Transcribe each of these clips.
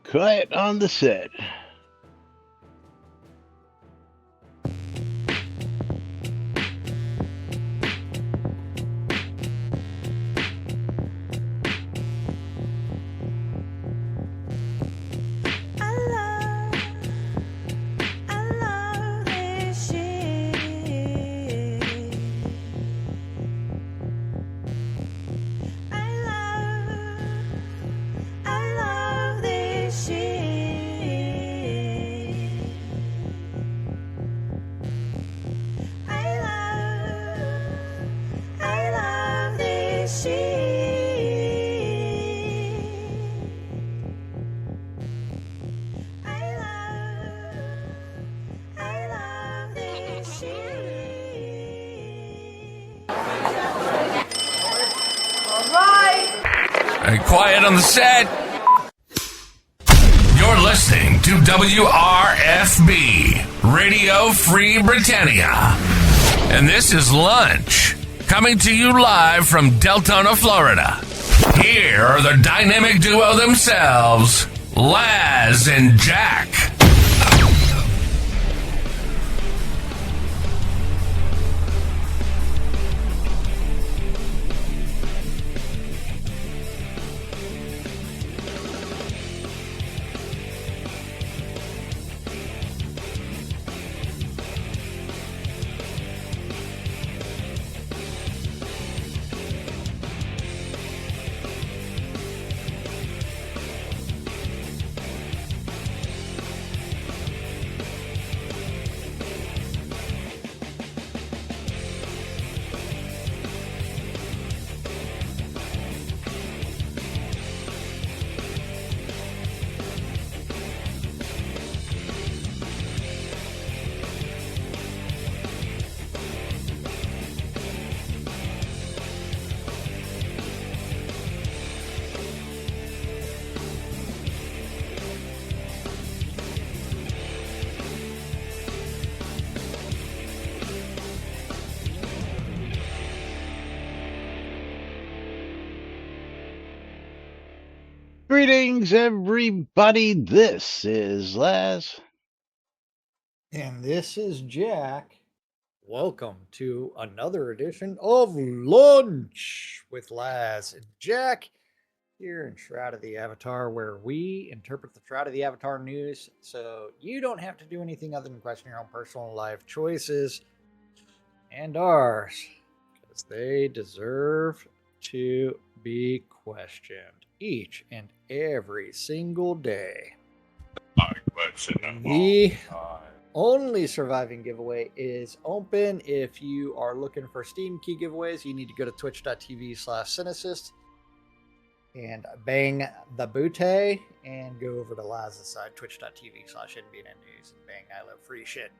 Quiet on the set. And quiet on the set. You're listening to WRFB, Radio Free Britannia. And this is Lunch, coming to you live from Deltona, Florida. Here are the dynamic duo themselves, Laz and Jack. Greetings, everybody. This is Laz. And this is Jack. Welcome to another edition of Lunch with Laz and Jack here in Shroud of the Avatar, where we interpret the Shroud of the Avatar news so you don't have to do anything other than question your own personal life choices and ours, because they deserve to be questioned each and every single day. The only surviving giveaway is open. If you are looking for Steam key giveaways, you need to go to twitch.tv/Cynicist and bang the bootay and go over to Laz's side, twitch.tv/NBNN News, and bang, I love free shit.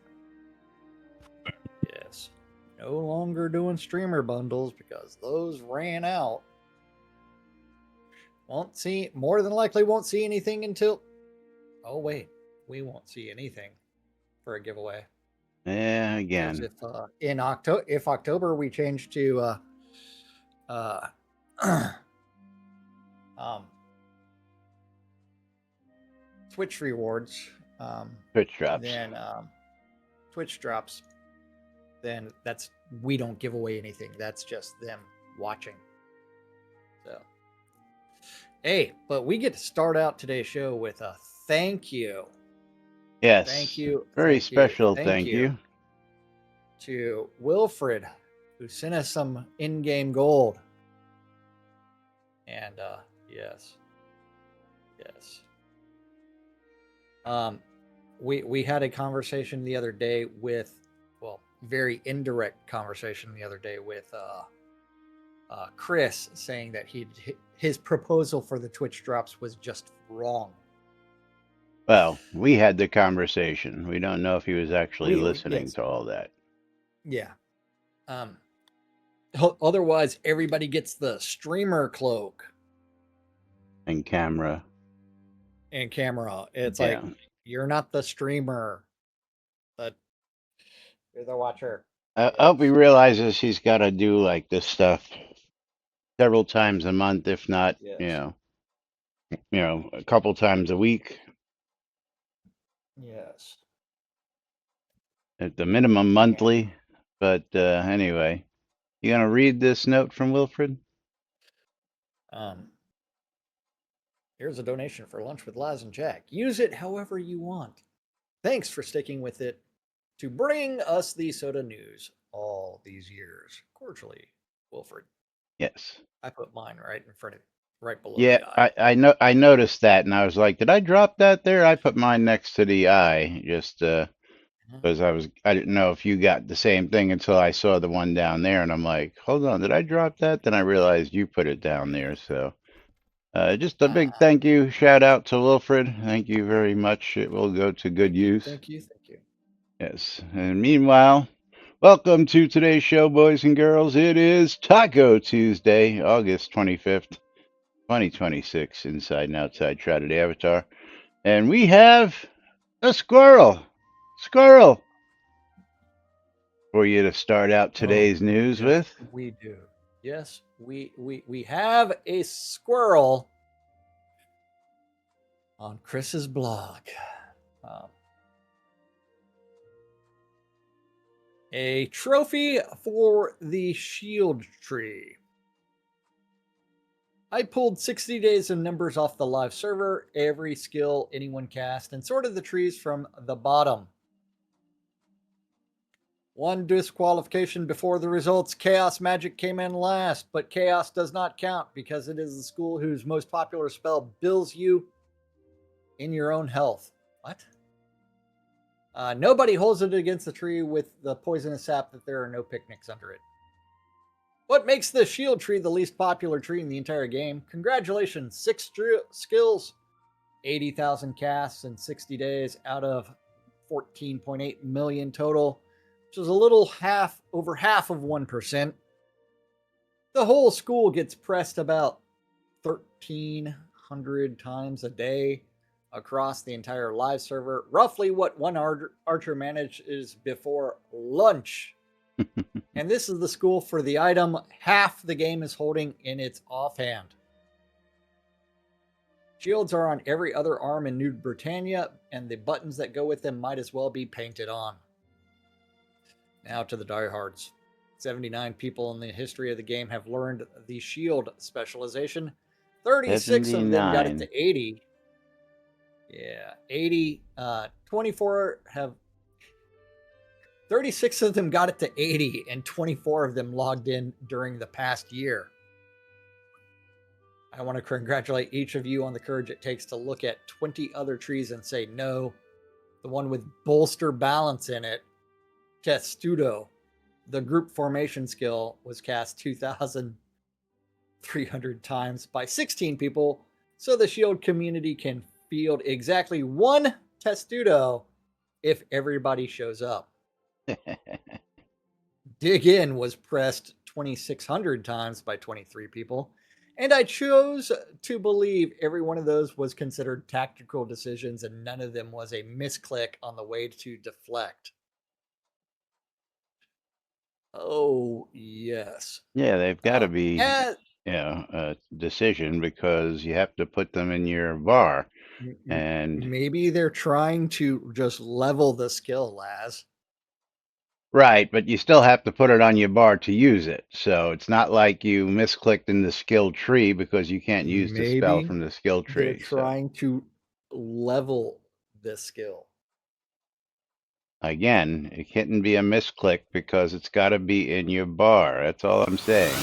Yes. No longer doing streamer bundles because those ran out. More than likely won't see anything until, oh wait, we won't see anything for a giveaway. Yeah, again. If October we change to Twitch rewards, Twitch drops. then Twitch drops, then we don't give away anything. That's just them watching. So, hey, but we get to start out today's show with a thank you. Yes. Thank you. Very special thank you to Wilfred, who sent us some in-game gold. And yes. We had a conversation the other day with, very indirect conversation the other day with Chris, saying that his proposal for the Twitch drops was just wrong. Well, we had the conversation. We don't know if he was actually listening to all that. Yeah. Otherwise, everybody gets the streamer cloak and camera. It's like, you're not the streamer, but you're the watcher. I hope he realizes he's got to do like this stuff several times a month, if not, a couple times a week Yes. at the minimum monthly. But anyway, you gonna read this note from Wilfred? Um, here's a donation for lunch with Laz and Jack. Use it however you want. Thanks for sticking with it to bring us the soda news all these years. Cordially, Wilfred. Yes. I put mine right below Yeah, the eye. I noticed that, and I was like, did I drop that there? I put mine next to the I, just because I didn't know if you got the same thing until I saw the one down there, and I'm like, hold on, did I drop that? Then I realized you put it down there. So just a big thank you, shout out to Wilfred. Thank you very much. It will go to good use. Thank you. Yes. And meanwhile, welcome to today's show, boys and girls. It is Taco Tuesday, August 25th, 2026, inside and outside Shrouded Avatar. And we have a squirrel. Squirrel! For you to start out today's news yes, with. we do. Yes, we have a squirrel on Chris's blog. A trophy for the shield tree. I pulled 60 days of numbers off the live server, every skill anyone cast, and sorted the trees from the bottom. One disqualification before the results. Chaos Magic came in last, but Chaos does not count because it is the school whose most popular spell bills you in your own health. What? Nobody holds it against the tree with the poisonous sap that there are no picnics under it. What makes the shield tree the least popular tree in the entire game? Congratulations, 6 skills, 80,000 casts in 60 days out of 14.8 million total, which is a little over half of 1%. The whole school gets pressed about 1,300 times a day across the entire live server, roughly what one archer manages before lunch. And this is the school for the item half the game is holding in its offhand. Shields are on every other arm in New Britannia, and the buttons that go with them might as well be painted on. Now to the diehards. 79 people in the history of the game have learned the shield specialization. 36 of them got it to 80. Yeah, 80. 24 have 36 of them got it to 80, and 24 of them logged in during the past year. I want to congratulate each of you on the courage it takes to look at 20 other trees and say, no, the one with bolster balance in it, Testudo, the group formation skill, was cast 2,300 times by 16 people, so the shield community can field exactly one Testudo if everybody shows up. Dig In was pressed 2,600 times by 23 people, and I chose to believe every one of those was considered tactical decisions and none of them was a misclick on the way to deflect. Oh, yes. Yeah, they've got to be, a decision because you have to put them in your bar. And maybe they're trying to just level the skill, Laz. Right, but you still have to put it on your bar to use it. So it's not like you misclicked in the skill tree because you can't use the spell from the skill tree. They're trying to level the skill. Again, it couldn't be a misclick because it's got to be in your bar. That's all I'm saying.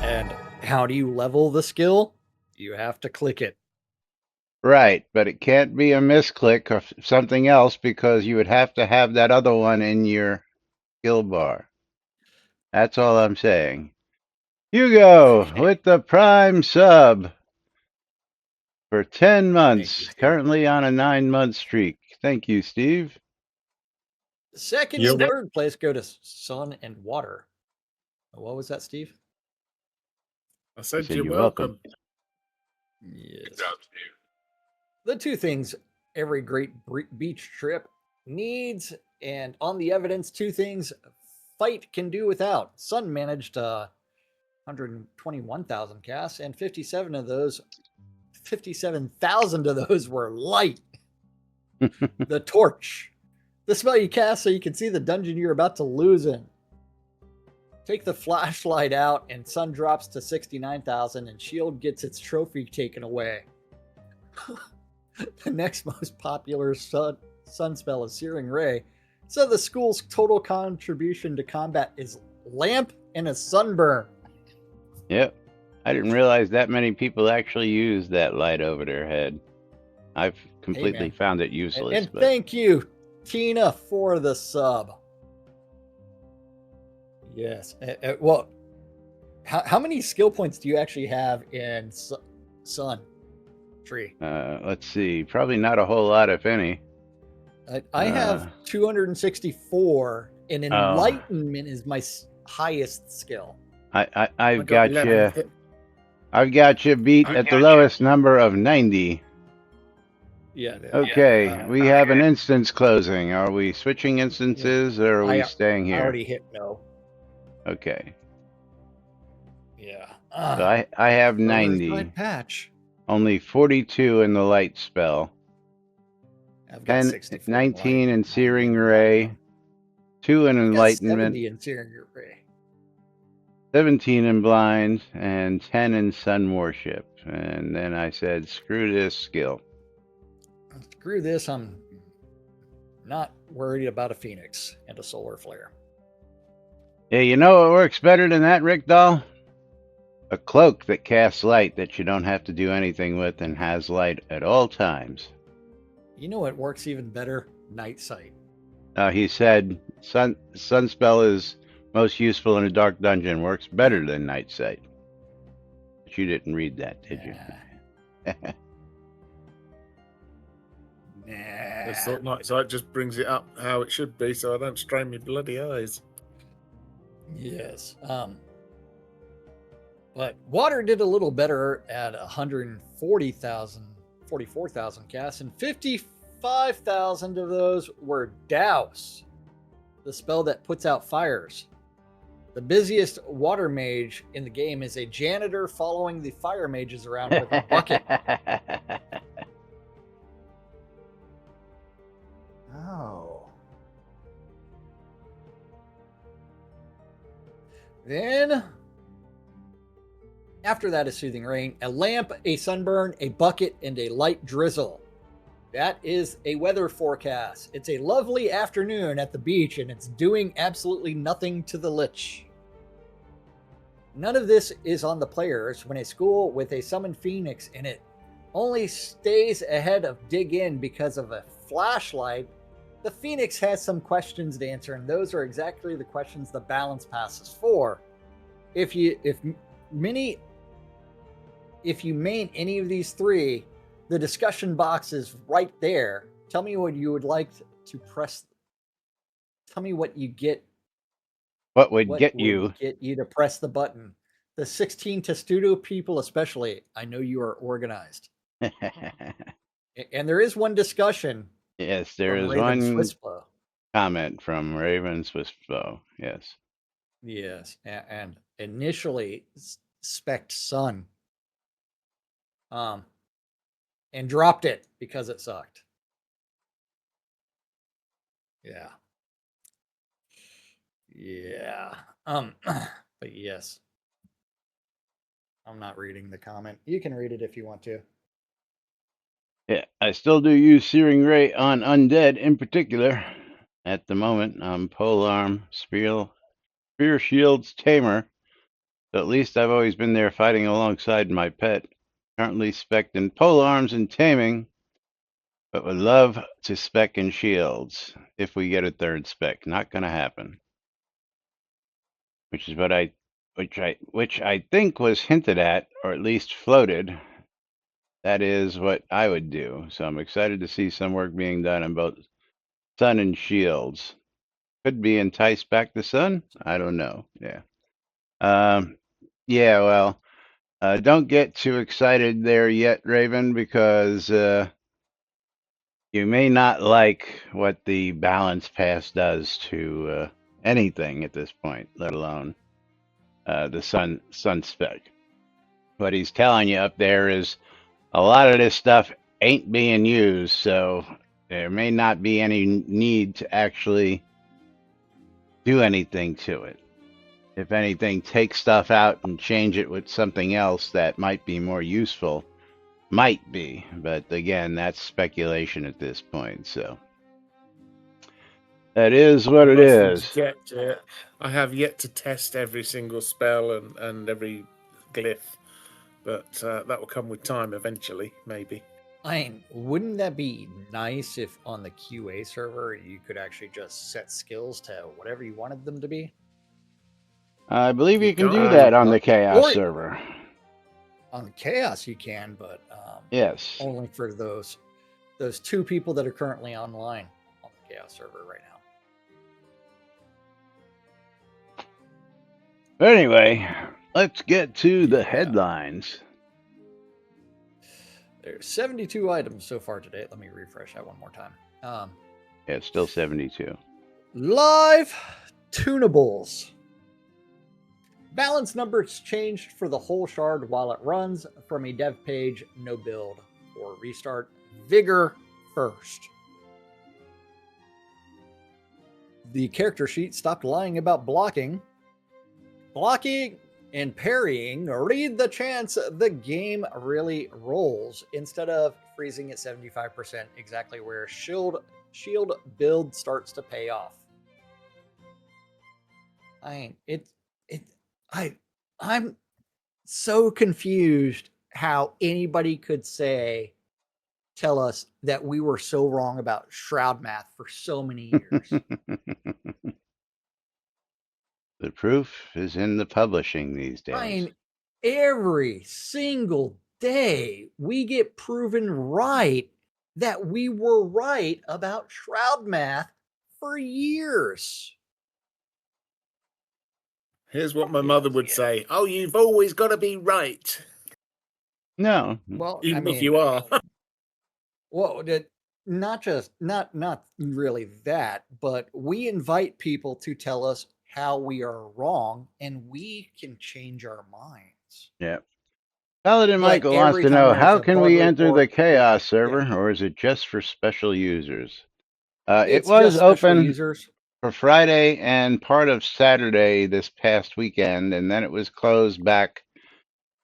And how do you level the skill? You have to click it. Right, but it can't be a misclick or something else because you would have to have that other one in your skill bar. That's all I'm saying. Hugo with the Prime sub for 10 months, currently on a 9-month streak. Thank you, Steve. Second and third place go to Sun and Water. What was that, Steve? I said you're welcome. Yes. Good job, Steve. The two things every great beach trip needs, and on the evidence, two things Fight can do without. Sun managed 121,000 casts, and 57 of those 57,000 of those were light. The torch. The spell you cast so you can see the dungeon you're about to lose in. Take the flashlight out and sun drops to 69,000 and shield gets its trophy taken away. The next most popular sun spell is Searing Ray. So the school's total contribution to combat is lamp and a sunburn. Yep. I didn't realize that many people actually use that light over their head. I've completely found it useless. And thank you, Tina, for the sub. Yes. Well, how many skill points do you actually have in Sun Tree? Let's see. Probably not a whole lot, if any. I have 264, and Enlightenment is my highest skill. I've got you. I've got you beat at the lowest number of 90. Yeah. Okay, we have an instance closing. Are we switching instances, or are we staying here? I already hit no. Okay. Yeah. So I have 90. Patch. Only 42 in the light spell. I've got 64 19 in Searing Ray. 2 in Enlightenment. 70 in Searing Ray. 17 in Blind, and 10 in Sun Worship. And then I said, screw this skill. Screw this, I'm not worried about a Phoenix and a Solar Flare. Yeah, you know what works better than that, Rick Doll? A cloak that casts light that you don't have to do anything with and has light at all times. You know what works even better? Night Sight. He said sun spell is most useful in a dark dungeon. Works better than Night Sight. But you didn't read that, did you? I thought Night Sight just brings it up how it should be, so I don't strain my bloody eyes. Yes. But water did a little better at 44,000 casts, and 55,000 of those were Douse, the spell that puts out fires. The busiest water mage in the game is a janitor following the fire mages around with a bucket. Oh. Then, after that is Soothing Rain, a lamp, a sunburn, a bucket, and a light drizzle. That is a weather forecast. It's a lovely afternoon at the beach, and it's doing absolutely nothing to the Lich. None of this is on the players when a school with a summoned Phoenix in it only stays ahead of Dig In because of a flashlight. The Phoenix has some questions to answer, and those are exactly the questions the balance pass is for. If you main any of these three, the discussion box is right there. Tell me what you would like to press. Tell me what you get. What would get you to press the button? The 16 Testudo people especially. I know you are organized. And there is one discussion. Yes, there is one comment from Raven Swissbow. Yes. Yes, and initially spec'd Sun. And dropped it because it sucked. Yeah. But yes. I'm not reading the comment. You can read it if you want to. Yeah, I still do use Searing Ray on Undead in particular. At the moment, I'm Polearm, Spear Shield's Tamer. So at least I've always been there fighting alongside my pet. Currently spec'd in Polearms and Taming, but would love to spec in Shields if we get a third spec. Not going to happen. Which is what which I think was hinted at, or at least floated. That is what I would do. So I'm excited to see some work being done on both Sun and Shields. Could be enticed back to Sun. I don't know. Yeah. Yeah. Well, don't get too excited there yet, Raven, because you may not like what the balance pass does to anything at this point, let alone the sun spec. What he's telling you up there is a lot of this stuff ain't being used, so there may not be any need to actually do anything to it. If anything, take stuff out and change it with something else that might be more useful. Might be, but again, that's speculation at this point, so that is what I it mustn't is. get I have yet to test every single spell and every glyph, but that will come with time eventually, maybe. I mean, wouldn't that be nice if on the QA server you could actually just set skills to whatever you wanted them to be? I believe You you can do can't. that on the Chaos Or server. on the Chaos you can, but Yes. only for those two people that are currently online on the Chaos server right now. Anyway, let's get to the Yeah. headlines. There's 72 items so far today. Let me refresh that one more time. Yeah, it's still 72. Live tunables. Balance numbers changed for the whole shard while it runs from a dev page, no build or restart. Vigor first. The character sheet stopped lying about blocking. Blocking and parrying, read the chance the game really rolls instead of freezing at 75%, exactly where shield build starts to pay off. I'm so confused how anybody could tell us that we were so wrong about Shroud math for so many years. The proof is in the publishing these days. Every single day we get proven right that we were right about Shroud math for years. Here's what my mother would say: "Oh, you've always got to be right." No. Well, even if you are. Well, not really that, but we invite people to tell us how we are wrong, and we can change our minds. Yeah. Paladin But Michael wants every to time know, there's how a can bug we enter the report, Chaos server, yeah, or is it just for special users? It it's was just special open users. for Friday and part of Saturday this past weekend, and then it was closed back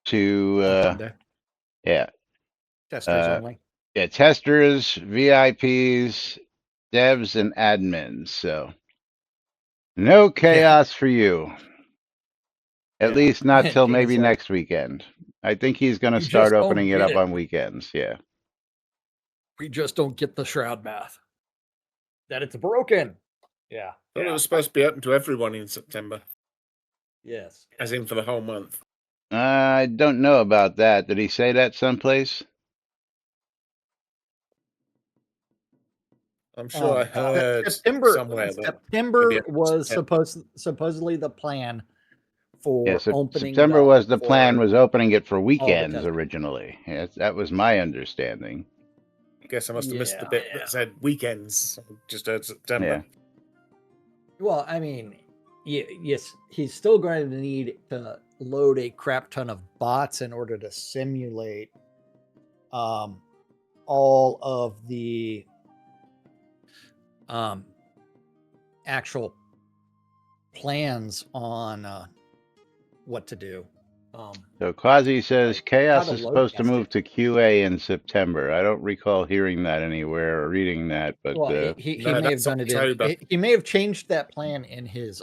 to, Monday. yeah, Testers only. yeah, testers, VIPs, devs, and admins. So no chaos for you. At Yeah. least not till Dana's maybe like, next weekend. I think he's going to you start just opening don't it get up it. on weekends. Yeah. We just don't get the Shroud math. That it's broken. Yeah. Thought it was supposed to be open to everyone in September, Yes. as in for the whole month. I don't know about that. Did he say that someplace? I'm sure I heard somewhere that September maybe was September. supposedly the plan Yeah, for opening it September up was the plan, for was opening it for all the weekends testers. originally. Yes, that was my understanding. I guess I must have missed the Yeah. bit that said weekends. I just heard September. Yeah. Well, I mean, yes, he's still going to need to load a crap ton of bots in order to simulate all of the actual plans on what to do. So Quasi says Like, Chaos how to is load supposed to test move it. to QA in September. I don't recall hearing that anywhere or reading that, but Well, he No, may have that's done October. it in. He may have changed that plan in his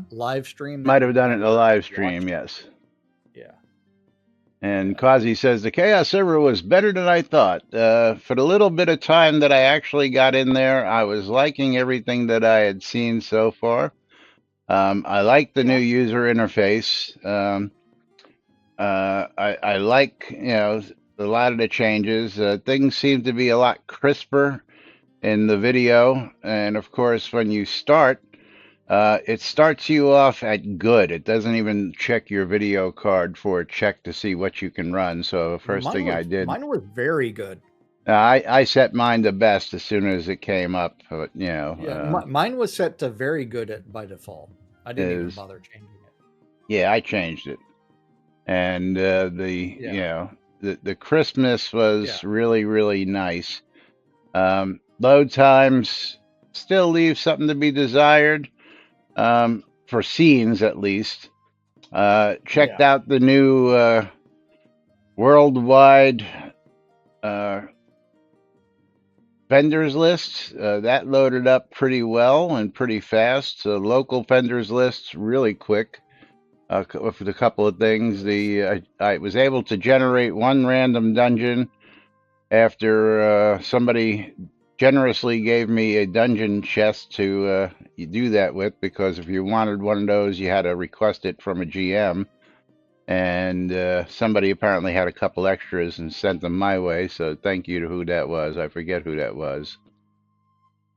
live stream. that might have we done it in the never live watched. stream, yes. Yeah. And Quasi says the Chaos server was better than I thought. For the little bit of time that I actually got in there, I was liking everything that I had seen so far. I like the new user interface. I like, a lot of the changes. Things seem to be a lot crisper in the video. And of course, when you start, it starts you off at good. It doesn't even check your video card for a check to see what you can run. So the first thing I did, Mine was very good. I set mine to best as soon as it came up. But Mine was set to very good by default. I didn't even bother changing it. Yeah, I changed it, and the the crispness was Yeah. really, really nice. Load times still leave something to be desired, for scenes at least. Checked Yeah. out the new worldwide vendors list. That loaded up pretty well and pretty fast. So local vendors lists really quick. With a couple of things, I was able to generate one random dungeon after somebody generously gave me a dungeon chest to you do that with, because if you wanted one of those, you had to request it from a GM. And somebody apparently had a couple extras and sent them my way. So thank you to who that was. I forget who that was,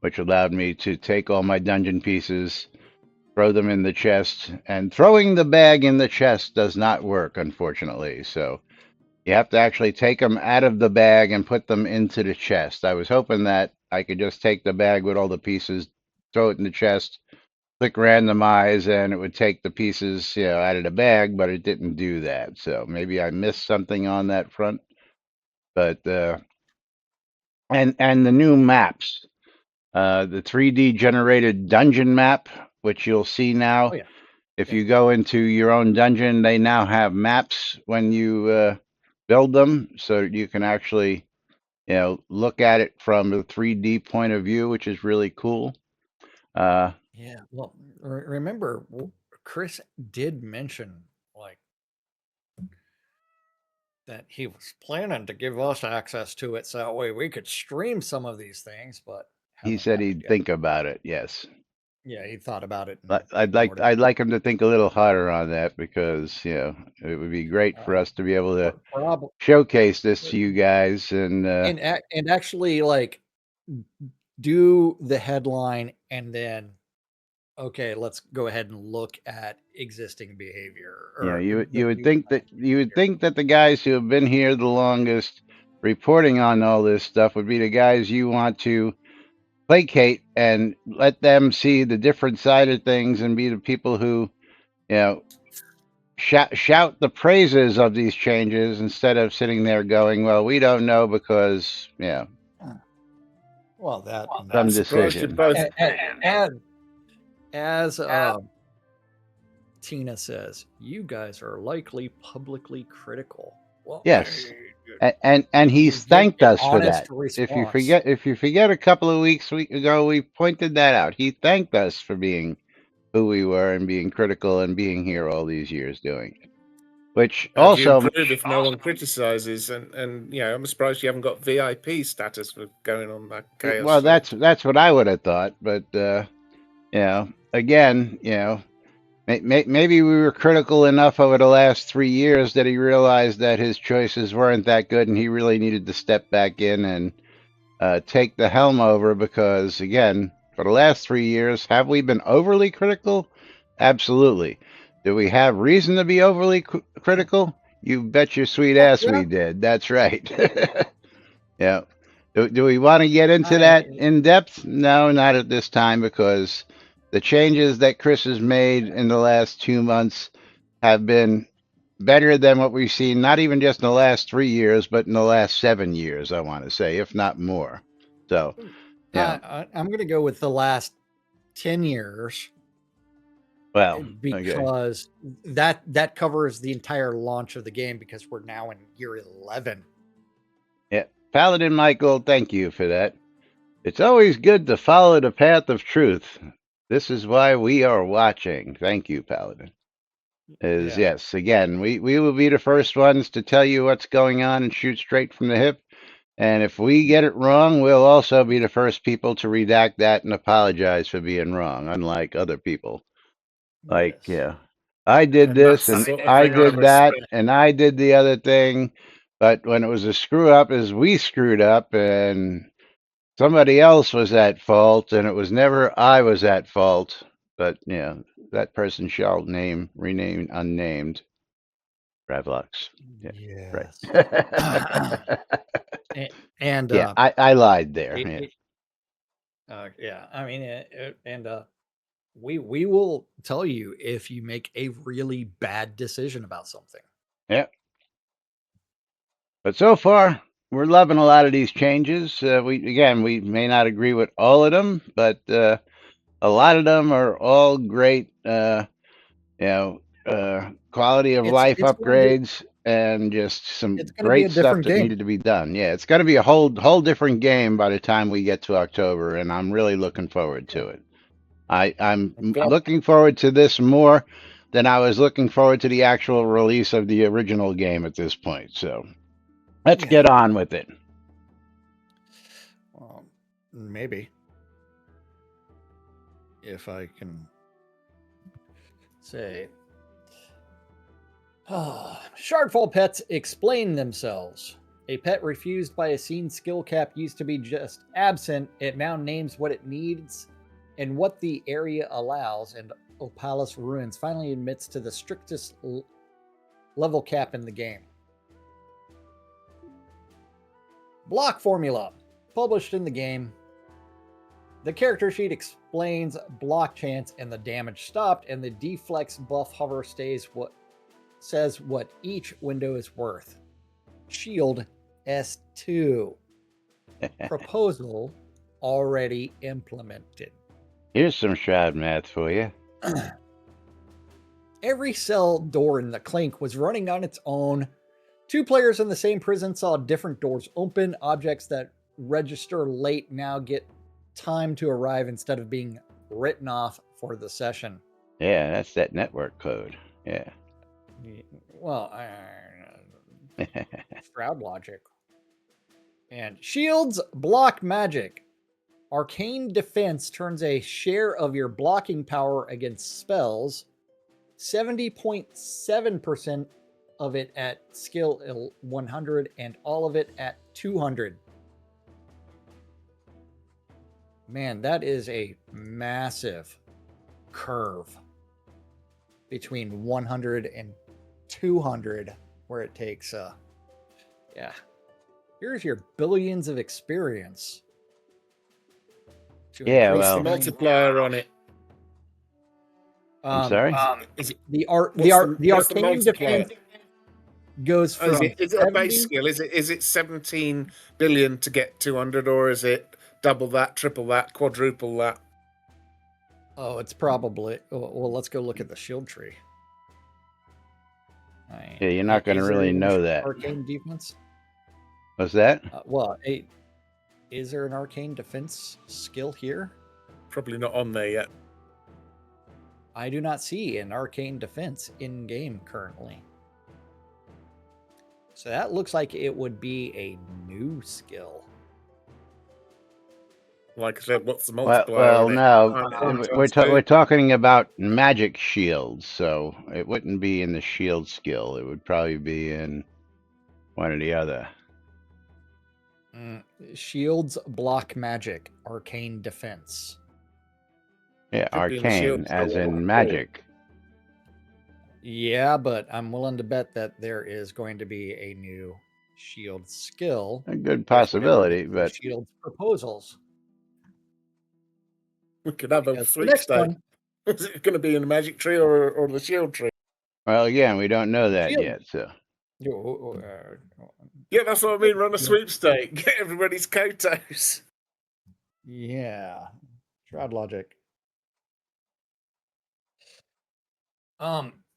which allowed me to take all my dungeon pieces, throw them in the chest. And throwing the bag in the chest does not work, unfortunately. So you have to actually take them out of the bag and put them into the chest. I was hoping that I could just take the bag with all the pieces, throw it in the chest, click randomize, and it would take the pieces, out of the bag, but it didn't do that. So maybe I missed something on that front. But and the new maps, the 3D generated dungeon map, which you'll see now. Oh yeah. If Yeah. you go into your own dungeon, they now have maps when you build them, so you can actually, look at it from a 3D point of view, which is really cool. Yeah. Well, remember, Chris did mention like that he was planning to give us access to it, so that way we could stream some of these things, but He hasn't said happened he'd yet. think about it. Yes. Yeah, he thought about it and I'd like ignored it. I'd like him to think a little harder on that, because it would be great for us to be able to Probably, showcase this to you guys. And and actually like do the headline and then okay, let's go ahead and look at existing behavior or you the would new think that the guys who have been here the longest, reporting on all this stuff, would be the guys you want to placate and let them see the different side of things, and be the people who, you know shout the praises of these changes, instead of sitting there going, well, we don't know because, well that some Surprised you're decision. both. as Tina says, you guys are likely publicly critical. Well, Yes. And he's give thanked an us for honest that. response. If you forget, a couple of weeks ago, we pointed that out. He thanked us for being who we were and being critical and being here all these years doing it. Which How do you also, improve if no one criticizes? And I'm surprised you haven't got VIP status for going on that chaos. well, Field. that's what I would have thought. But again, maybe we were critical enough over the last 3 years that he realized that his choices weren't that good, and he really needed to step back in and take the helm over. Because, again, for the last 3 years, have we been overly critical? Absolutely. Do we have reason to be overly critical? You bet your sweet Heck ass yeah. we did. That's right. Yeah. Do we want to get into I that in depth? No, not at this time, because the changes that Chris has made in the last 2 months have been better than what we've seen, not even just in the last 3 years, but in the last 7 years, I want to say, if not more. So, I'm going to go with the last 10 years well, okay. because that covers the entire launch of the game, because we're now in year 11. Yeah. Paladin Michael, thank you for that. It's always good to follow the path of truth. This is why we are watching. Thank you, Paladin. Yes, again, we will be the first ones to tell you what's going on and shoot straight from the hip. And if we get it wrong, we'll also be the first people to redact that and apologize for being wrong, unlike other people. Like, Yes. I did And that's this the and sort of I thing I did that respect. and I did the other thing. But when it was a screw up, is we screwed up and somebody else was at fault, and it was never I was at fault. But that person shall remain unnamed. Ravlox. Yeah, Yes. right. And Yeah, I lied there. yeah, I mean, we will tell you if you make a really bad decision about something. Yeah. But so far, we're loving a lot of these changes. We may not agree with all of them, but a lot of them are all great. Quality of It's life it's going to upgrades and just some it's going to be a great stuff different that game. needed to be done. Yeah, it's going to be a whole different game by the time we get to October, and I'm really looking forward to it. I'm glad. looking forward to this more than I was looking forward to the actual release of the original game at this point. So let's Yeah. get on with it. Maybe if I can say. Shardfall pets explain themselves. A pet refused by a scene skill cap used to be just absent. It now names what it needs and what the area allows, and Opalis Ruins finally admits to the strictest level cap in the game. Block formula, published in the game. The character sheet explains block chance and the damage stopped, and the deflex buff hover says what each window is worth. Shield S2. Proposal already implemented. Here's some Shroud math for you. Every cell door in the Clink was running on its own. Two players in the same prison saw different doors open. Objects that register late now get time to arrive instead of being written off for the session. Yeah, that's that network code. Yeah. Well, Shroud logic. And shields block magic. Arcane defense turns a share of your blocking power against spells, 70.7% of it at skill 100 and all of it at 200. Man, that is a massive curve between 100 and 200 where it takes yeah. Here's your billions of experience. Yeah, What's the well, multiplier on it? I'm sorry. Is it The what's arcane multiplier? defense goes from Is it a base 70 skill? Is it 17 billion to get 200, or is it double that, triple that, quadruple that? Oh, it's probably. Well, let's go look at the shield tree. Yeah, you're not going to Is there really even know that. Arcane defense. What's that? Is there an arcane defense skill here? Probably not on there yet. I do not see an arcane defense in game currently. So that looks like it would be a new skill. Like I said, what's the Well, multiplier on it? no, we're talking about magic shields, so it wouldn't be in the shield skill. It would probably be in one or the other. Shields block magic, arcane defense. Yeah, Could be in the shield arcane, as skill. in magic. Yeah, but I'm willing to bet that there is going to be a new shield skill. A good with possibility, whatever the but shields proposals. We could have a Because the next sweepstake. one, Is it going to be in the magic tree or the shield tree? well, again, we don't know that Shield. yet. So Yeah, that's what I mean. Run a sweepstake. Get everybody's kotos. yeah, Shroud logic.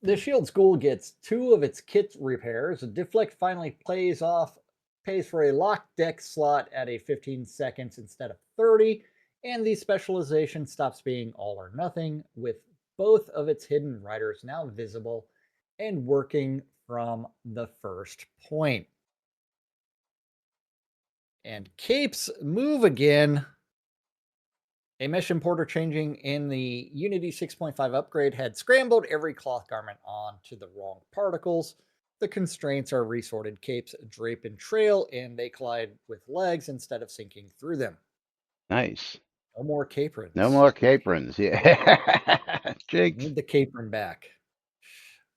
The shield school gets 2 of its kit repairs. Deflect finally pays for a locked deck slot at a 15 seconds instead of 30, and the specialization stops being all or nothing, with both of its hidden riders now visible and working from the first point. And capes move again. A mesh importer changing in the Unity 6.5 upgrade had scrambled every cloth garment onto the wrong particles. The constraints are resorted capes drape and trail, and they collide with legs instead of sinking through them. nice. No more caprins. No more caprins. Yeah, Jake. Need the capron back.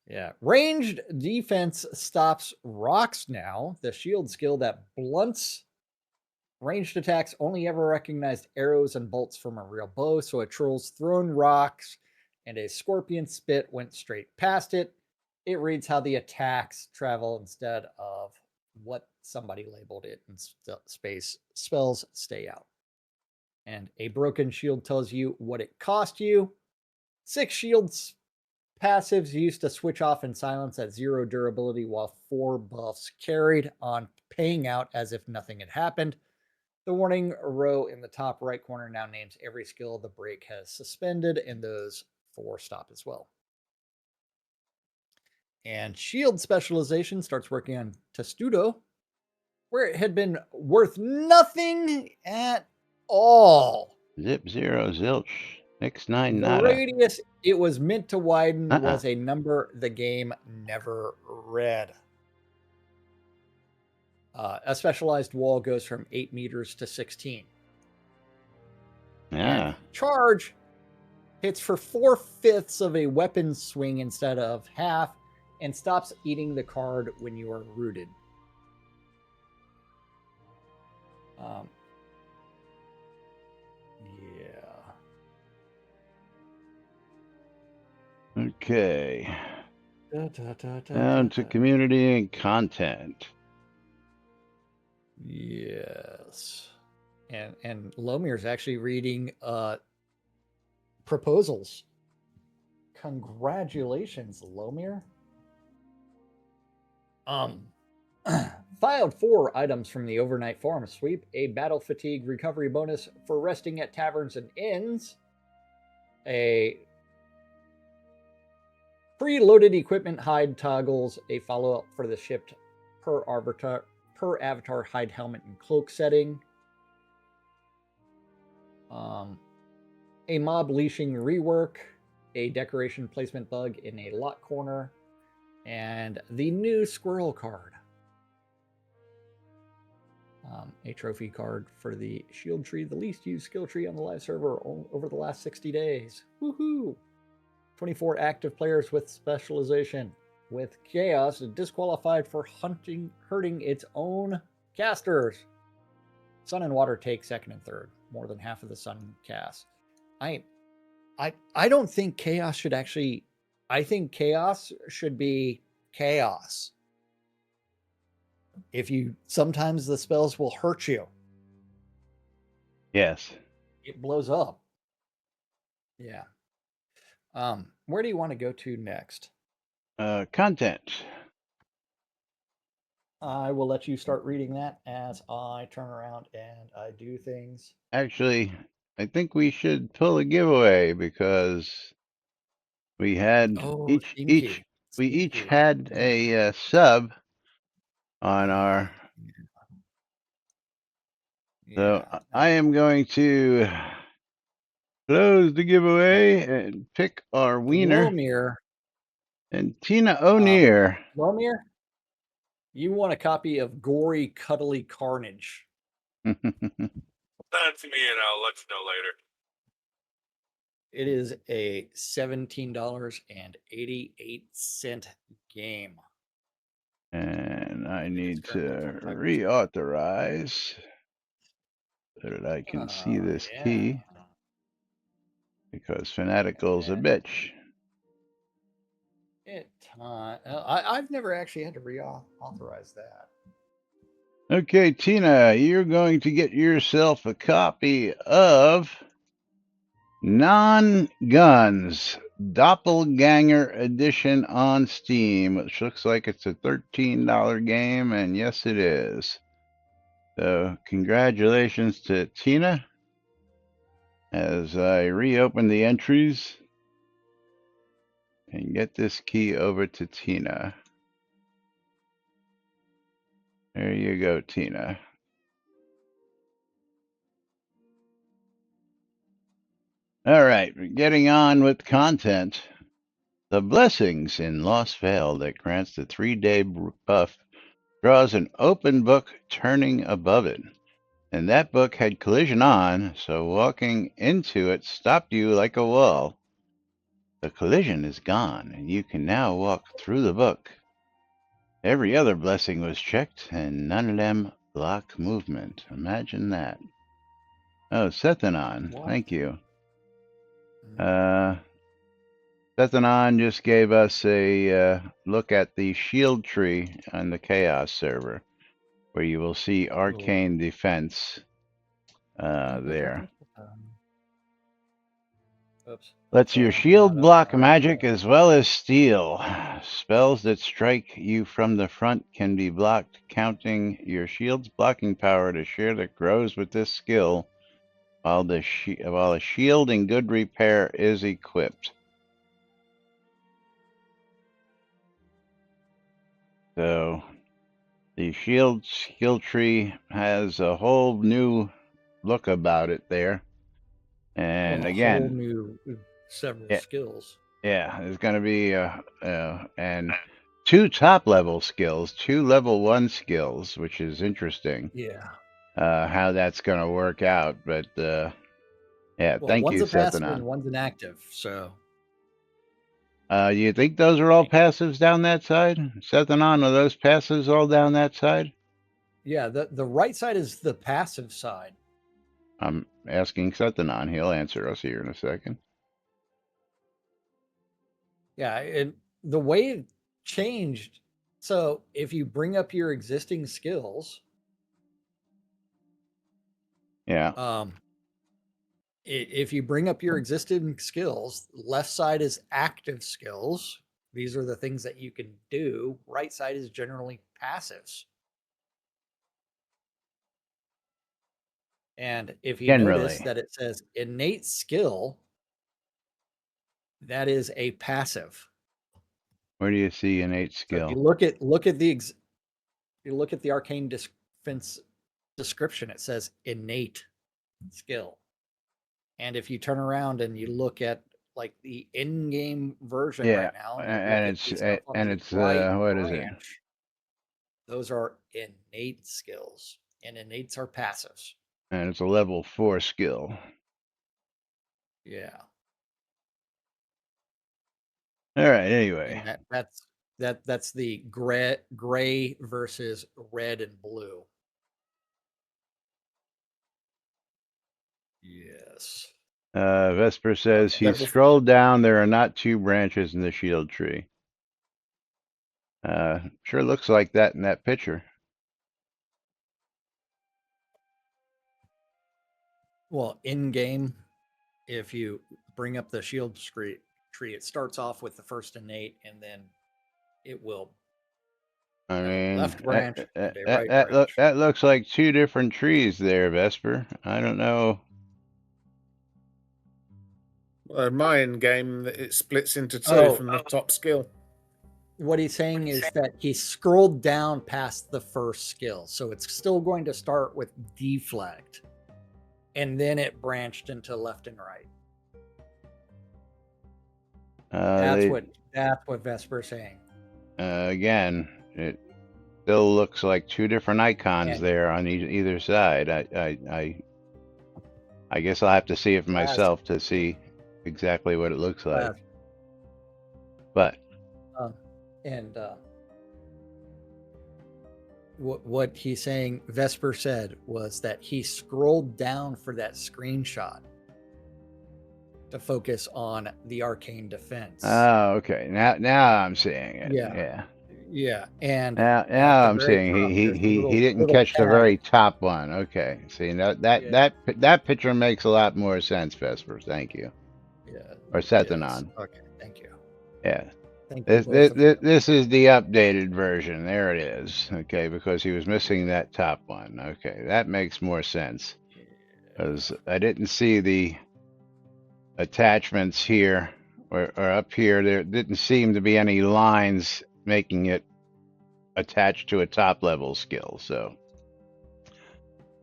Yeah. Ranged defense stops rocks now. The shield skill that blunts ranged attacks only ever recognized arrows and bolts from a real bow, so a troll's thrown rocks and a scorpion spit went straight past it. It reads how the attacks travel instead of what somebody labeled it in space. Spells stay out. And a broken shield tells you what it cost you. 6 shields passives used to switch off in silence at 0 durability, while 4 buffs carried on paying out as if nothing had happened. The warning row in the top right corner now names every skill the break has suspended, and those 4 stop as well. And shield specialization starts working on Testudo, where it had been worth nothing at all. Zip, zero, zilch. X9, The nada. radius it was meant to widen Uh-uh. was a number the game never read. A specialized wall goes from 8 meters to 16. Yeah. And charge hits for 4/5 of a weapon swing instead of half, and stops eating the card when you are rooted. Yeah. Okay. Down to community and content. Yes. And Lomir's actually reading proposals. Congratulations, Lomir. Filed 4 items from the overnight farm sweep: a battle fatigue recovery bonus for resting at taverns and inns, a preloaded equipment hide toggles, a follow-up for the shipped per avatar hide helmet and cloak setting, a mob leashing rework, a decoration placement bug in a lock corner, and the new squirrel card. A trophy card for the shield tree, the least used skill tree on the live server over the last 60 days. Woohoo! 24 active players with specialization. With chaos disqualified for hurting its own casters. Sun and water take second and third. More than half of the sun casts. I don't think chaos should actually. I think chaos should be chaos. If you sometimes the spells will hurt you. Yes. It blows up. Yeah. Where do you want to go to next? Content. I will let you start reading that as I turn around and I do things. Actually, I think we should pull a giveaway because we had each had a sub on our. So I am going to close the giveaway and pick our wiener. Lomir. And Tina O'Near. Lomir, you want a copy of Gory Cuddly Carnage. Send it to me and I'll let you know later. It is a $17.88 game. And I need to reauthorize so that I can see this key. Because Fanatical's a bitch. I've never actually had to reauthorize that. Okay, Tina, you're going to get yourself a copy of Non-Guns Doppelganger Edition on Steam, which looks like it's a $13 game, and yes, it is. So, congratulations to Tina. As I reopen the entries and get this key over to Tina. There you go, Tina. All right, getting on with content. The Blessings in Lost Vale that grants the 3-day buff draws an open book turning above it. And that book had collision on, so walking into it stopped you like a wall. The collision is gone, and you can now walk through the book. Every other blessing was checked, and none of them block movement. Imagine that. Oh, Sethanon, thank you. Sethanon just gave us a look at the shield tree on the Chaos server. where you will see arcane defense there. Oops. Lets your shield block magic as well as steel. Spells that strike you from the front can be blocked, counting your shield's blocking power to share that grows with this skill while a shield in good repair is equipped. So the shield skill tree has a whole new look about it there. And Well, a again, whole new several yeah, skills. yeah, there's going to be and 2 top level skills, 2 level 1 skills, which is interesting. Yeah. How that's going to work out, but yeah, Well, thank one's you, a passive and Sethanon. one's an active. So You think those are all passives down that side? Sethanon, are those passives all down that side? yeah, the right side is the passive side. I'm asking Sethanon. He'll answer us here in a second. Yeah, the way it changed. So if you bring up your existing skills, Yeah. If you bring up your existing skills, left side is active skills. These are the things that you can do. Right side is generally passives. And if you notice Generally. that it says innate skill, that is a passive. Where do you see innate So if skill? you look at the arcane defense description, it says innate skill. And if you turn around and you look at like the in-game version Yeah, right now, and you look and at the stuff on the it's right what is it? branch, those are innate skills, and innates are passives. And it's a level 4 skill. Yeah, All right. Anyway, and that's the gray versus red and blue. Yes. Vesper says Okay. he scrolled down. There are not 2 branches in the shield tree. Sure looks like that in that picture. Well, in game, if you bring up the shield tree, it starts off with the first innate, and then it will I have a mean, left branch and a right branch. that looks like 2 different trees there, Vesper. I don't know. Well, in my end game, it splits into 2 Oh. from the top skill. What he's saying is that he scrolled down past the first skill. So it's still going to start with deflect. And then it branched into left and right. That's what Vesper's saying. Again, it still looks like 2 different icons there on either side. I guess I'll have to see it for myself to see exactly what it looks like. But what he's saying, Vesper said, was that he scrolled down for that screenshot to focus on the arcane defense. Oh, okay. Now I'm seeing it. Yeah. And now I'm seeing he didn't catch the very top one. Okay. See, that picture makes a lot more sense, Vesper. Thank you. Yeah. Or Sethanon. Okay. Thank you. Yeah. Thank you This is the updated version. There it is. Okay, because he was missing that top one. Okay, that makes more sense. Because I didn't see the attachments here or up here. There didn't seem to be any lines making it attached to a top level skill. So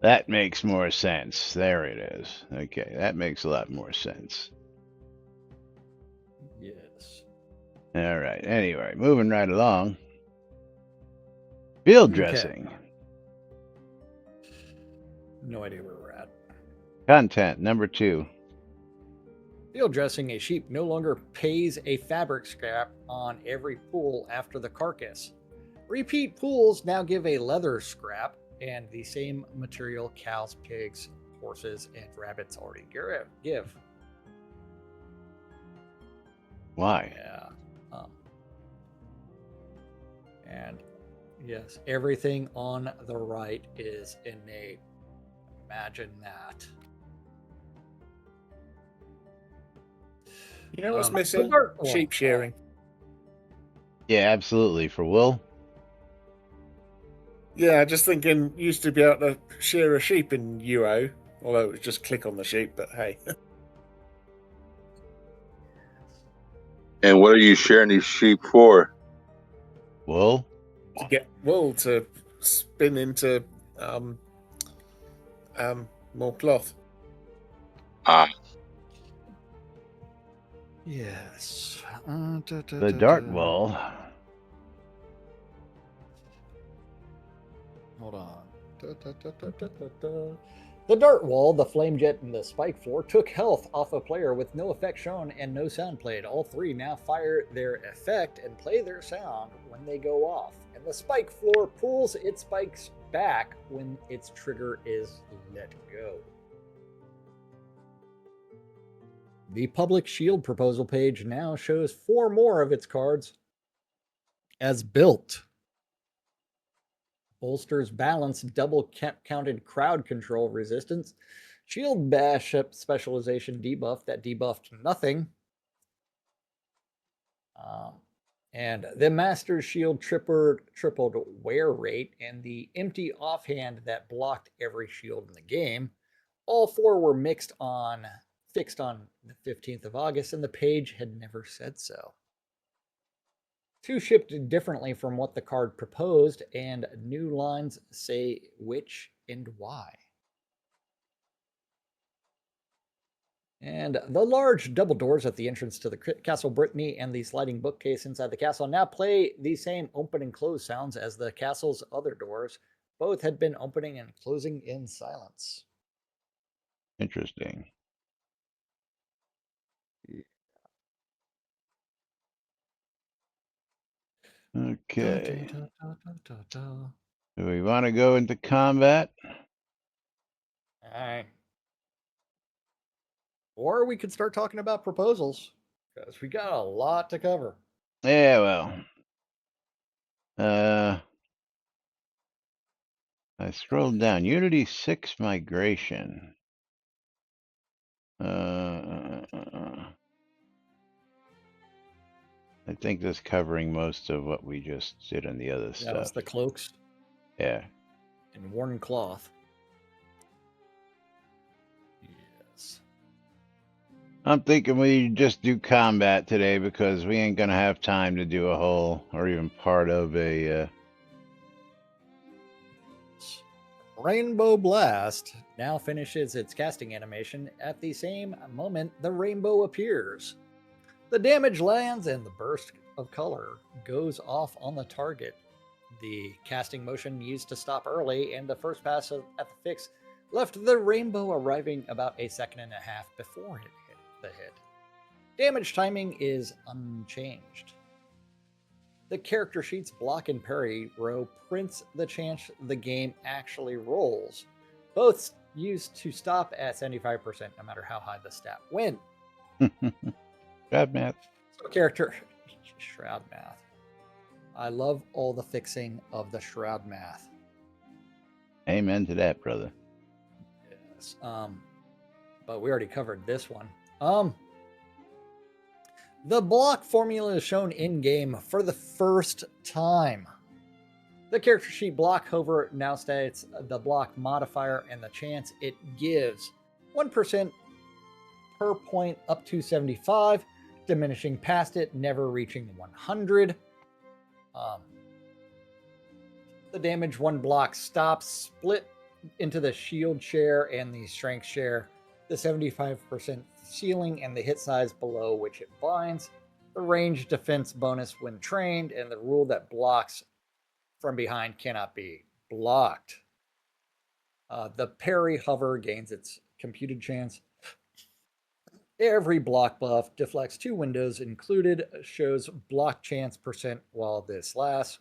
that makes more sense. There it is. Okay, that makes a lot more sense. Yes. All right. Anyway, moving right along. Field dressing. No idea where we're at. Content number 2. Field dressing a sheep no longer pays a fabric scrap on every pull after the carcass. Repeat pulls now give a leather scrap and the same material cows, pigs, horses, and rabbits already give. Why? Yeah. And Yes, everything on the right is innate. Imagine that. You know what's The missing? dirt wall. Sheep shearing. Yeah, absolutely. For Will? Yeah, just thinking, used to be able to shear a sheep in UO, although it was just click on the sheep, but hey. And what are you sharing these sheep for? Will? To get wool to spin into um, more cloth. Ah, Yes. The dart wall. Hold on. The dart wall, the flame jet, and the spike floor took health off a player with no effect shown and no sound played. All three now fire their effect and play their sound when they go off. And the spike floor pulls its spikes back when its trigger is let go. The public shield proposal page now shows 4 more of its cards as built. Bolsters balance double counted crowd control resistance. Shield bash up specialization debuff that debuffed nothing. And the Master Shield tripled wear rate and the empty offhand that blocked every shield in the game. All 4 were fixed on the 15th of August, and the page had never said so. 2 shipped differently from what the card proposed, and new lines say which and why. And the large double doors at the entrance to the Castle Brittany and the sliding bookcase inside the castle now play the same open and close sounds as the castle's other doors. Both had been opening and closing in silence. Interesting. Okay. Do we want to go into combat? All right. Or we could start talking about proposals, because we got a lot to cover. Yeah, well. I scrolled down. Unity 6 migration. I think that's covering most of what we just did on the other That stuff. was the cloaks Yeah. and worn cloth. Yes. I'm thinking we just do combat today because we ain't gonna have time to do a whole or even part of a. Rainbow Blast now finishes its casting animation. At the same moment, the rainbow appears. The damage lands and the burst of color goes off on the target. The casting motion used to stop early, and the first pass at the fix left the rainbow arriving about a second and a half before it hit the hit. Damage timing is unchanged. The character sheet's block and parry row prints the chance the game actually rolls, both used to stop at 75% no matter how high the stat went. Shroud math. So character Shroud math. I love all the fixing of the Shroud math. Amen to that, brother. Yes. But we already covered this one. The block formula is shown in-game for the first time. The character sheet block hover now states the block modifier and the chance it gives. 1% per point up to 75, diminishing past it, never reaching 100. The damage one block stops split into the shield share and the strength share, the 75% ceiling and the hit size below which it binds, the range defense bonus when trained, and the rule that blocks from behind cannot be blocked. The parry hover gains its computed chance. Every block buff deflects 2 windows included, shows block chance percent while this lasts,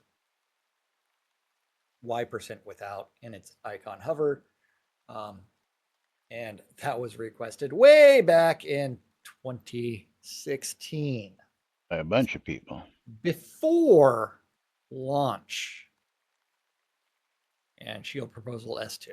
Y% without in its icon hover. And that was requested way back in 2016. By a bunch of people. Before launch. and shield proposal S2.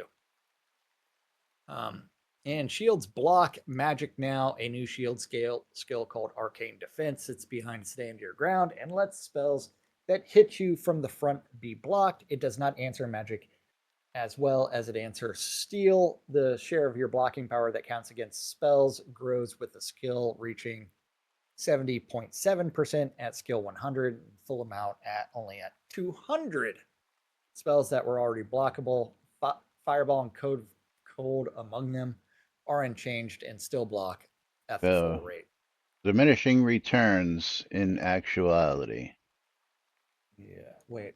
And shields block magic now, a new shield skill called Arcane Defense. It's behind stand your ground and lets spells that hit you from the front be blocked. It does not answer magic as well as it answers steel. The share of your blocking power that counts against spells grows with the skill reaching 70.7% at skill 100, full amount at only at 200. Spells that were already blockable, Fireball and Cold among them, are unchanged and still block at the full So, rate. diminishing returns in actuality. Yeah. Wait.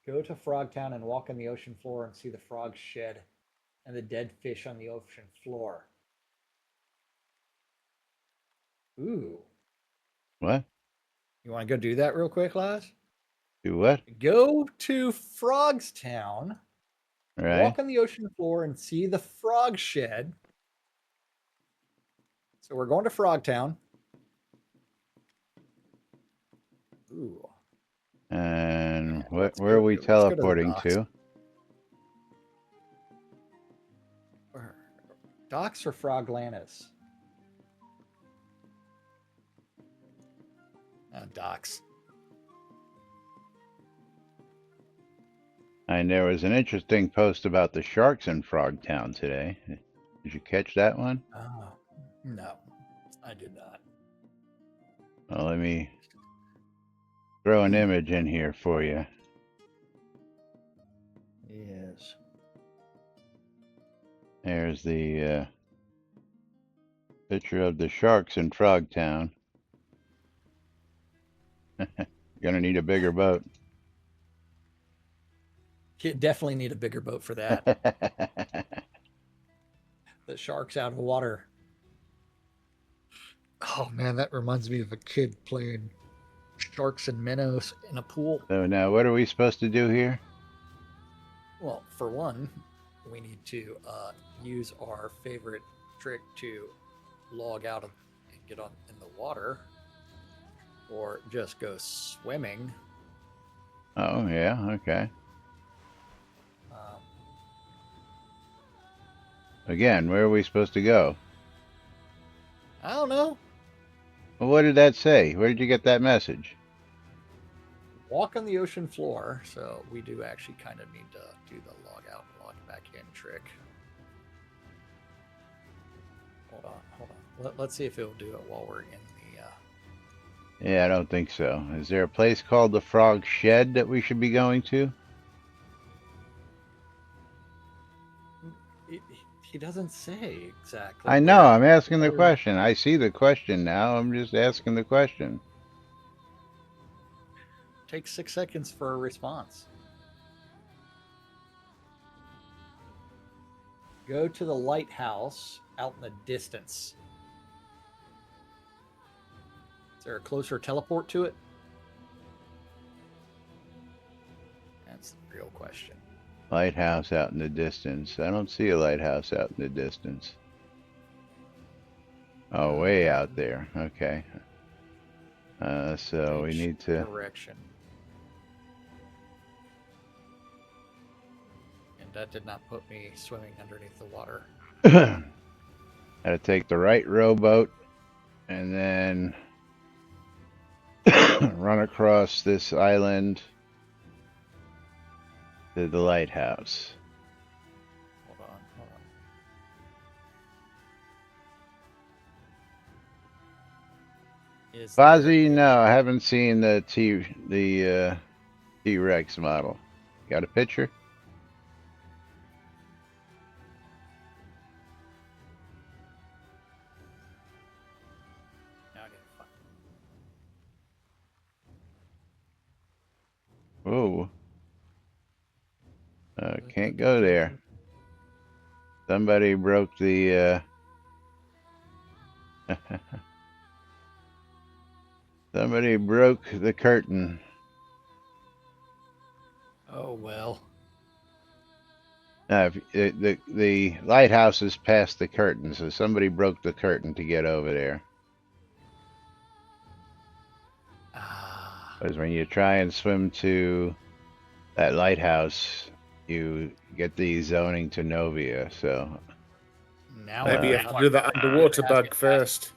Go to Frogtown and walk on the ocean floor and see the frog shed and the dead fish on the ocean floor. Ooh. What? You want to go do that real quick, Laz? Do what? Go to Frogstown, Right? walk on the ocean floor and see the frog shed. So we're going to Frogtown. Ooh. And where Let's are we go to the teleporting docks. to? Docks or Froglantis? Docks. And there was an interesting post about the sharks in Frogtown today. Did you catch that one? Oh, no, I did not. Well, let me throw an image in here for you. Yes. There's the picture of the sharks in Frogtown. Gonna need a bigger boat. You definitely need a bigger boat for that. The shark's out of water. Oh man, that reminds me of a kid playing sharks and minnows in a pool. So now what are we supposed to do here? Well, for one, we need to use our favorite trick to log out of and get on in the water, or just go swimming. Oh, yeah, okay. Again, where are we supposed to go? I don't know. Well, what did that say? Where did you get that message? Walk on the ocean floor. So we do actually kind of need to do the log out and log back in trick. Hold on. Let's see if it'll do it while we're in the. Yeah, I don't think so. Is there a place called the Frog Shed that we should be going to? He doesn't say exactly. I know, I'm asking the where- question. I see the question now. I'm just asking the question. Takes 6 seconds for a response. Go to the lighthouse out in the distance. Is there a closer teleport to it? That's the real question. Lighthouse out in the distance. I don't see a lighthouse out in the distance. Oh, way out there. Okay. So we need to... Direction. And that did not put me swimming underneath the water. Gotta take the right rowboat and then run across this island to the lighthouse. Hold on. Fozzie, no, I haven't seen the T-Rex model. Got a picture? Whoa. Can't go there. Somebody broke the somebody broke the curtain. Oh well. If the lighthouse is past the curtain, so somebody broke the curtain to get over there. Because when you try and swim to that lighthouse, you get the zoning to Novia. So Now Maybe you I have to do the underwater bug first.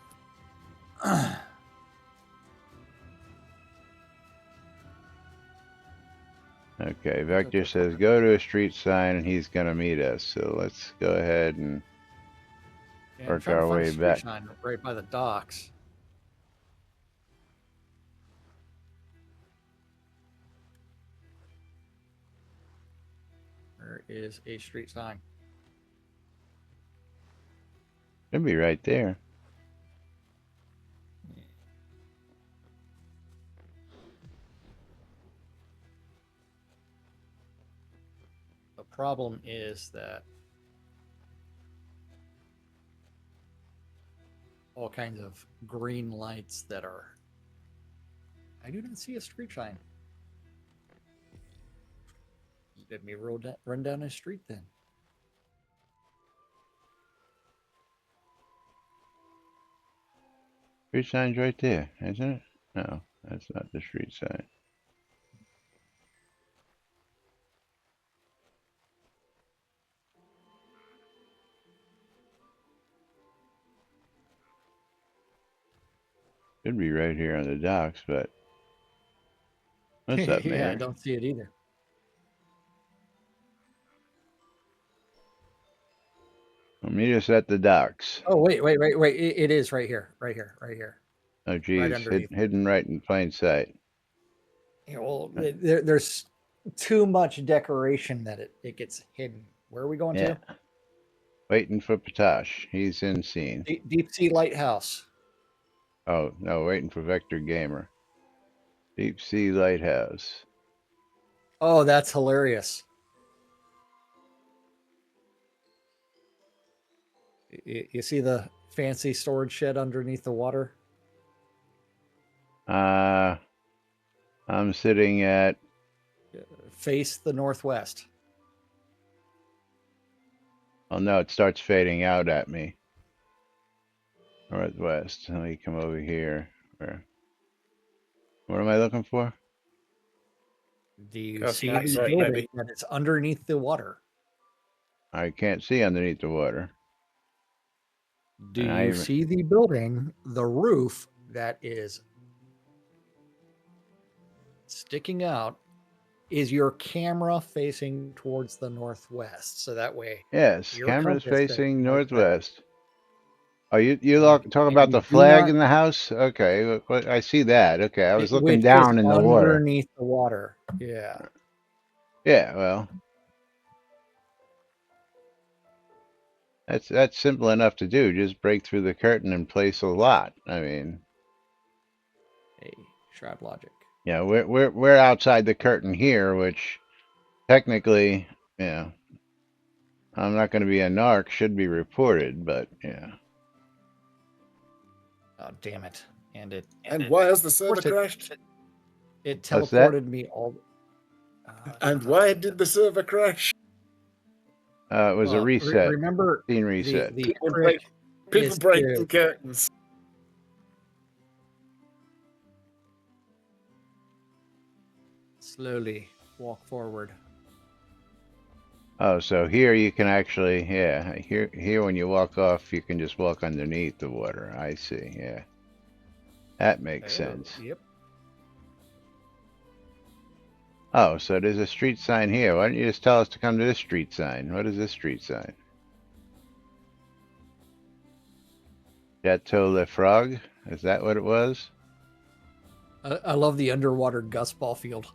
okay, Vector says go to a street sign and he's gonna meet us. So let's go ahead and I'm work trying to our find way a street back. sign right by the docks. There is a street sign. Should be right there. The problem is that all kinds of green lights that are. I do not see a street sign. Let me run down a street then. Street sign's right there, isn't it? No, that's not the street sign. Should be right here on the docks, but what's up, Yeah, I man? don't see it either. Well, meet us at the docks. Oh, wait. It is right here. Right here. Oh, geez, underneath. hidden right in plain sight. Yeah, well, there's too much decoration that it gets hidden. Where are we going Yeah. to? Waiting for Patosh. He's in scene. Deep Sea Lighthouse. Oh, no, waiting for Vector Gamer. Deep Sea Lighthouse. Oh, that's hilarious. You see the fancy storage shed underneath the water? I'm sitting at... Face the northwest. Oh, no, it starts fading out at me. Northwest. Let me come over here. What am I looking for? Do you That's see right, the building maybe. that is underneath the water? I can't see underneath the water. Do And I you even- see the building, the roof that is sticking out? Is your camera facing towards the northwest? So that way, Yes, your camera's compass facing goes like that. northwest. Oh, you And- talk and about you the do flag not- in the house? Okay, I see that. Okay, I was looking which down is in the water. underneath the water. Yeah. Yeah, well, that's simple enough to do. Just break through the curtain and place a lot. I mean, Hey, Shroud logic. yeah, we're outside the curtain here, which technically, yeah, I'm not going to be a narc. Should be reported, but yeah. Oh, damn it. And Why has the server course it- crashed? it What's that? teleported me all. And why did the server crash? It was a reset. Remember Scene reset. the People trick People is break to- the curtains. slowly walk forward. Oh, so here you can actually, yeah, here when you walk off, you can just walk underneath the water. I see, yeah. That makes sense. Yep. Oh, so there's a street sign here. Why don't you just tell us to come to this street sign? What is this street sign? Chateau Le Frog? Is that what it was? I love the underwater Gus ball field.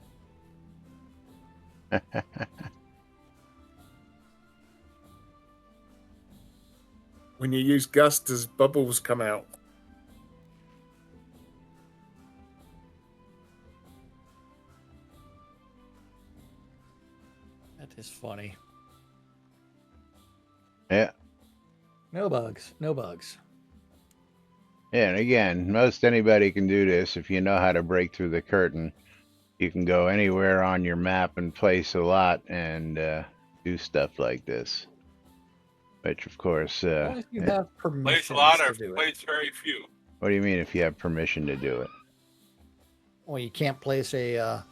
When you use gust, does bubbles come out? That is funny. Yeah. No bugs. No bugs. Yeah, and again, most anybody can do this if you know how to break through the curtain. You can go anywhere on your map and place a lot and do stuff like this. Which, of course, As long as you yeah. have permission Plays a lot to or do it. plays very few. What do you mean if you have permission to do it? Well, you can't place a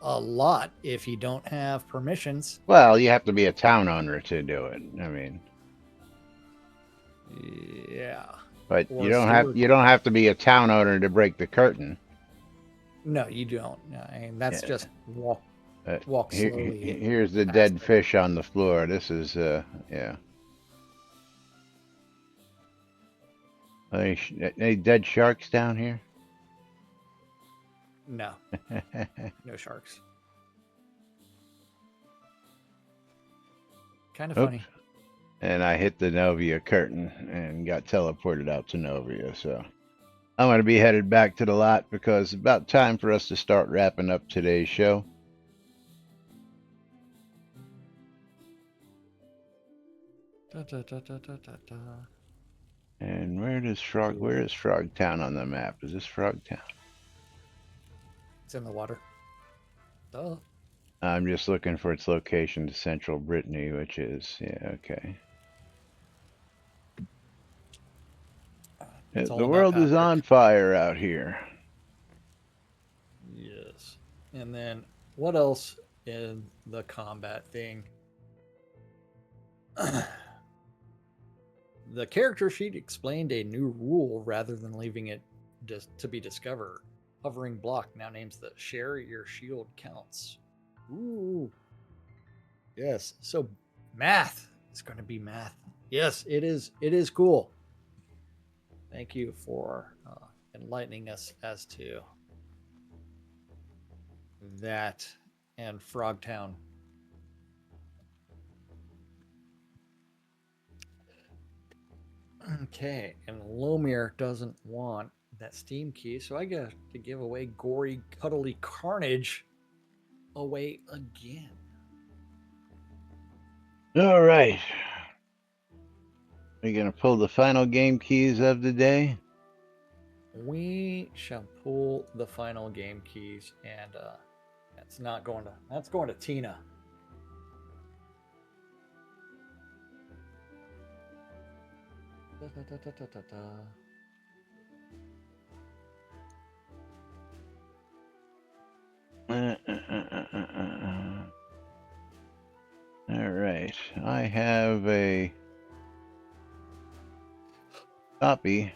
a lot if you don't have permissions. Well, you have to be a town owner to do it. I mean, Yeah. but Or you don't have to be a town owner to break the curtain. No, you don't. I mean, that's Yeah. just walk slowly. Here's the past dead it. fish on the floor. This is yeah. Any dead sharks down here? No, no sharks. Kind of Oops. funny. And I hit the Novia curtain and got teleported out to Novia. So I'm going to be headed back to the lot because it's about time for us to start wrapping up today's show. And where is Frogtown on the map? Is this Frogtown? It's in the water. Duh. I'm just looking for its location to central Brittany, which is, yeah, okay. It's all The about world is Patrick. on fire out here. Yes. And then what else in the combat thing? The character sheet explained a new rule rather than leaving it just to be discovered. Hovering block now names the share your shield counts. Ooh. Yes. So math is going to be math. Yes, it is. It is cool. Thank you for enlightening us as to that and Frogtown. Okay, and Lomir doesn't want that Steam key, so I got to give away Gory Cuddly Carnage away again. All right. We're going to pull the final game keys of the day. We shall pull the final game keys, and that's going to Tina. All right. I have a copy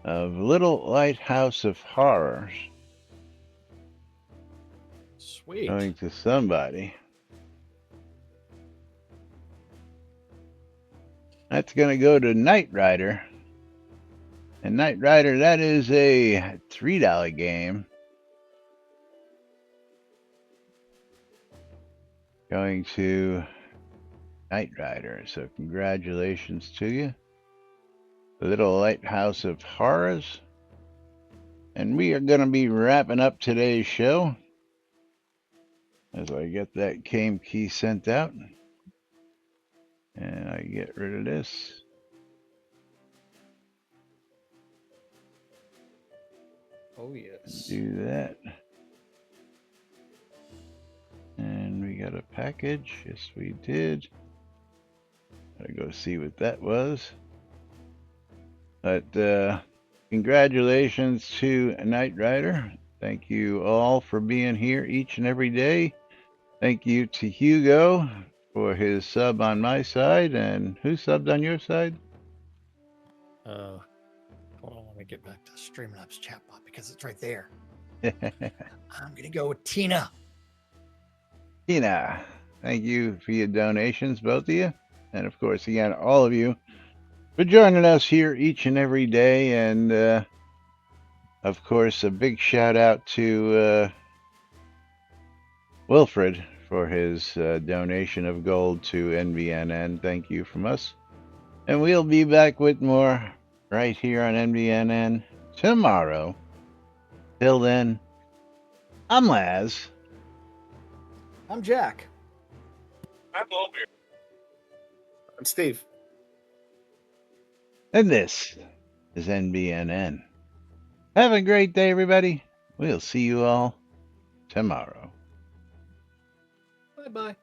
of Little Lighthouse of Horrors. Sweet. Going to somebody. That's going to go to Knight Rider. And Knight Rider, that is a $3 game. Going to Knight Rider. So congratulations to you. The Little Lighthouse of Horrors. And we are going to be wrapping up today's show as I get that game key sent out. And I get rid of this. Oh, yes. Do that. And we got a package. Yes, we did. Gotta go see what that was. But congratulations to Knight Rider. Thank you all for being here each and every day. Thank you to Hugo for his sub on my side. And who subbed on your side? Hold on, let me get back to Streamlabs chatbot because it's right there. I'm going to go with Tina. Tina, thank you for your donations, both of you. And of course, again, all of you for joining us here each and every day. And of course, a big shout out to Wilfred for his donation of gold to NBNN. Thank you from us. And we'll be back with more right here on NBNN tomorrow. Till then, I'm Laz. I'm Jack. I'm Lomir. I'm Steve. And this is NBNN. Have a great day, everybody. We'll see you all tomorrow. Bye-bye.